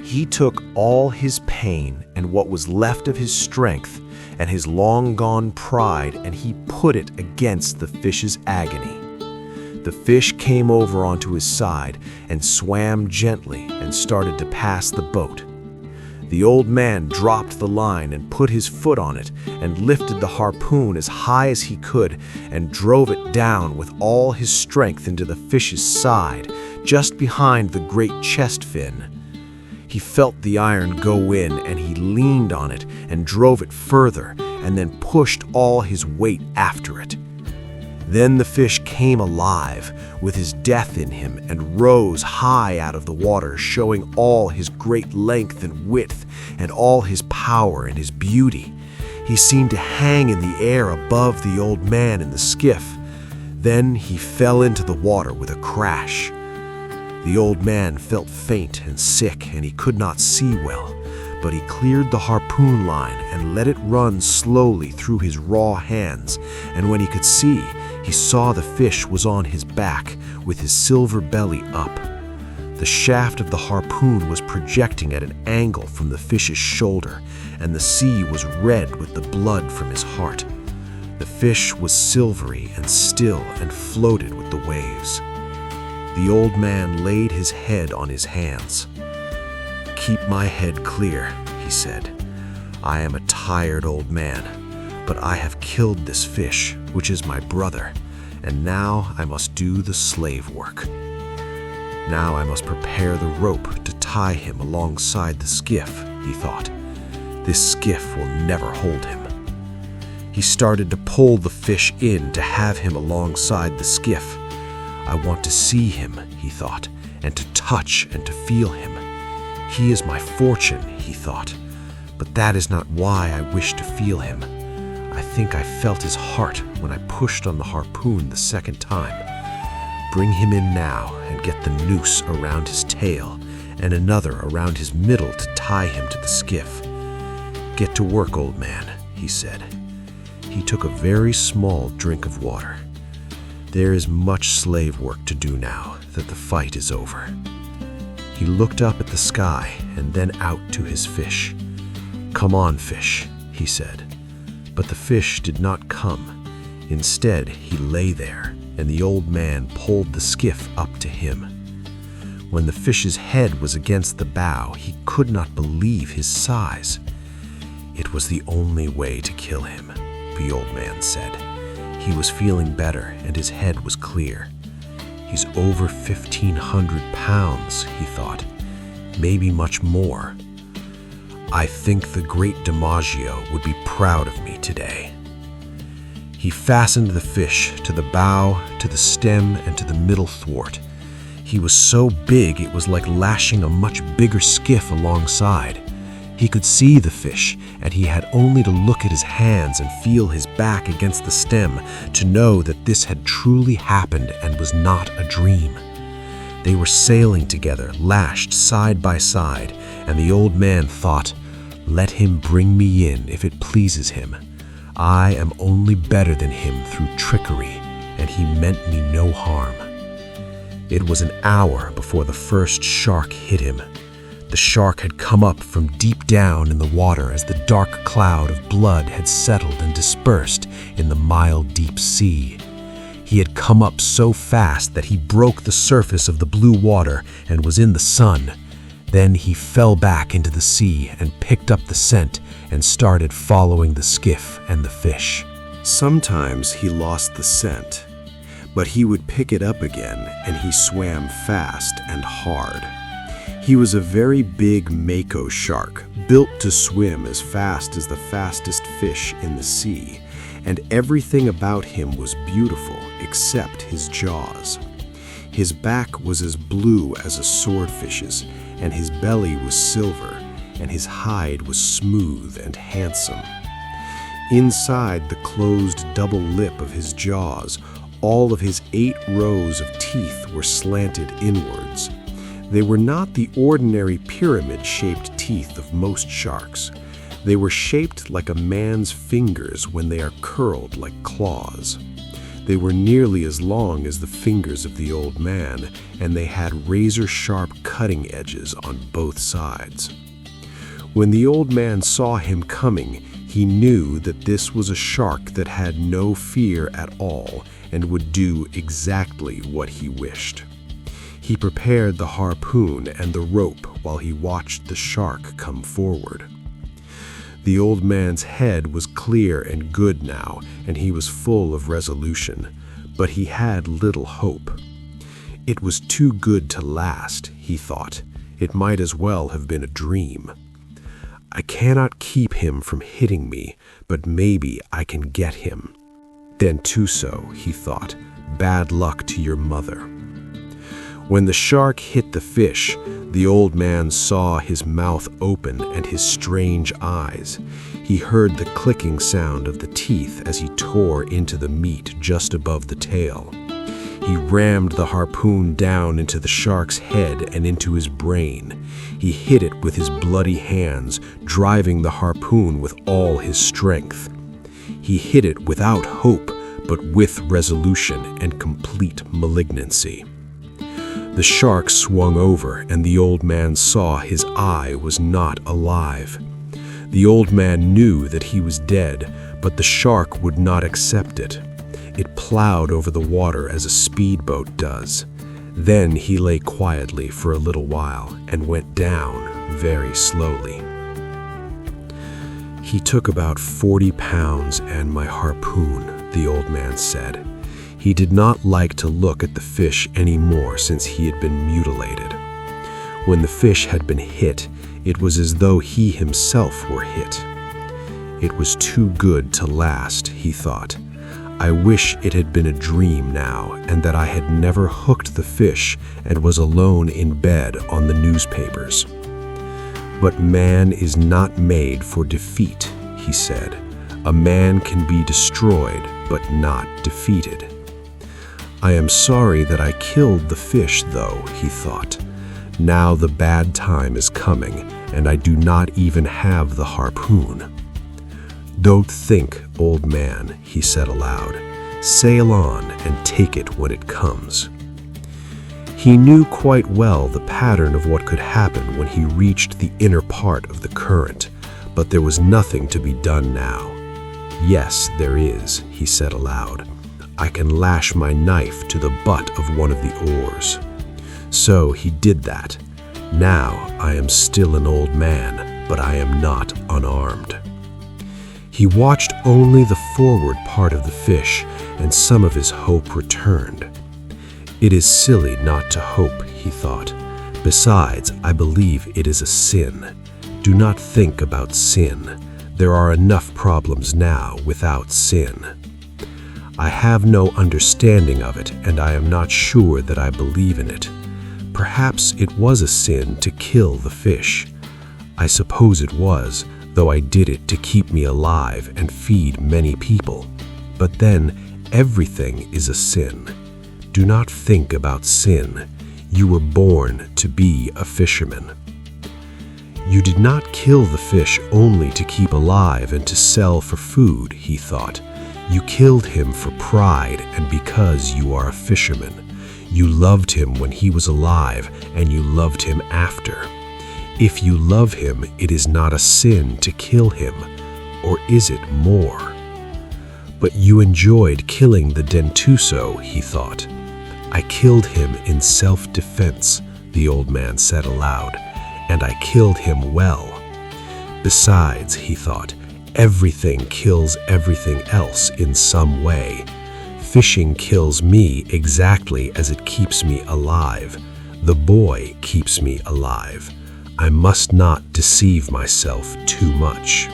He took all his pain and what was left of his strength and his long-gone pride, and he put it against the fish's agony. The fish came over onto his side and swam gently and started to pass the boat. The old man dropped the line and put his foot on it and lifted the harpoon as high as he could and drove it down with all his strength into the fish's side, just behind the great chest fin. He felt the iron go in, and he leaned on it and drove it further and then pushed all his weight after it. Then the fish came alive with his death in him and rose high out of the water, showing all his great length and width and all his power and his beauty. He seemed to hang in the air above the old man in the skiff. Then he fell into the water with a crash. The old man felt faint and sick, and he could not see well, but he cleared the harpoon line and let it run slowly through his raw hands, and when he could see, he saw the fish was on his back with his silver belly up. The shaft of the harpoon was projecting at an angle from the fish's shoulder, and the sea was red with the blood from his heart. The fish was silvery and still and floated with the waves. The old man laid his head on his hands. "Keep my head clear," he said. "I am a tired old man, but I have killed this fish, which is my brother, and now I must do the slave work. Now I must prepare the rope to tie him alongside the skiff," he thought. "This skiff will never hold him." He started to pull the fish in to have him alongside the skiff. "I want to see him," he thought, "and to touch and to feel him. He is my fortune," he thought, "but that is not why I wish to feel him. I think I felt his heart when I pushed on the harpoon the second time. Bring him in now and get the noose around his tail and another around his middle to tie him to the skiff. Get to work, old man," he said. He took a very small drink of water. "There is much slave work to do now that the fight is over." He looked up at the sky and then out to his fish. "Come on, fish," he said. But the fish did not come. Instead, he lay there, and the old man pulled the skiff up to him. When the fish's head was against the bow, he could not believe his size. It was the only way to kill him, the old man said. He was feeling better, and his head was clear. "He's over 1,500 pounds, he thought, maybe much more. I think the great DiMaggio would be proud of me today." He fastened the fish to the bow, to the stem, and to the middle thwart. He was so big it was like lashing a much bigger skiff alongside. He could see the fish, and he had only to look at his hands and feel his back against the stem to know that this had truly happened and was not a dream. They were sailing together, lashed side by side, and the old man thought, "Let him bring me in if it pleases him. I am only better than him through trickery, and he meant me no harm." It was an hour before the first shark hit him. The shark had come up from deep down in the water as the dark cloud of blood had settled and dispersed in the mile deep sea. He had come up so fast that he broke the surface of the blue water and was in the sun. Then he fell back into the sea and picked up the scent and started following the skiff and the fish. Sometimes he lost the scent, but he would pick it up again, and he swam fast and hard. He was a very big mako shark, built to swim as fast as the fastest fish in the sea, and everything about him was beautiful except his jaws. His back was as blue as a swordfish's, and his belly was silver, and his hide was smooth and handsome. Inside the closed double lip of his jaws, all of his 8 rows of teeth were slanted inwards. They were not the ordinary pyramid-shaped teeth of most sharks. They were shaped like a man's fingers when they are curled like claws. They were nearly as long as the fingers of the old man, and they had razor-sharp cutting edges on both sides. When the old man saw him coming, he knew that this was a shark that had no fear at all and would do exactly what he wished. He prepared the harpoon and the rope while he watched the shark come forward. The old man's head was clear and good now, and he was full of resolution, but he had little hope. It was too good to last, he thought. It might as well have been a dream. I cannot keep him from hitting me, but maybe I can get him. Dentuso, he thought, bad luck to your mother. When the shark hit the fish, the old man saw his mouth open and his strange eyes. He heard the clicking sound of the teeth as he tore into the meat just above the tail. He rammed the harpoon down into the shark's head and into his brain. He hit it with his bloody hands, driving the harpoon with all his strength. He hit it without hope, but with resolution and complete malignancy. The shark swung over, and the old man saw his eye was not alive. The old man knew that he was dead, but the shark would not accept it. It plowed over the water as a speedboat does. Then he lay quietly for a little while and went down very slowly. He took about 40 pounds and my harpoon, the old man said. He did not like to look at the fish anymore since he had been mutilated. When the fish had been hit, it was as though he himself were hit. It was too good to last, he thought. I wish it had been a dream now, and that I had never hooked the fish and was alone in bed on the newspapers. But man is not made for defeat, he said. A man can be destroyed, but not defeated. I am sorry that I killed the fish, though, he thought. Now the bad time is coming, and I do not even have the harpoon. Don't think, old man, he said aloud. Sail on and take it when it comes. He knew quite well the pattern of what could happen when he reached the inner part of the current, but there was nothing to be done now. Yes, there is, he said aloud. I can lash my knife to the butt of one of the oars. So he did that. Now I am still an old man, but I am not unarmed. He watched only the forward part of the fish, and some of his hope returned. It is silly not to hope, he thought. Besides, I believe it is a sin. Do not think about sin. There are enough problems now without sin. I have no understanding of it, and I am not sure that I believe in it. Perhaps it was a sin to kill the fish. I suppose it was, though I did it to keep me alive and feed many people. But then, everything is a sin. Do not think about sin. You were born to be a fisherman. You did not kill the fish only to keep alive and to sell for food, he thought. You killed him for pride and because you are a fisherman. You loved him when he was alive, and you loved him after. If you love him, it is not a sin to kill him, or is it more? But you enjoyed killing the dentuso, he thought. I killed him in self-defense, the old man said aloud, and I killed him well. Besides, he thought, everything kills everything else in some way. Fishing kills me exactly as it keeps me alive. The boy keeps me alive. I must not deceive myself too much.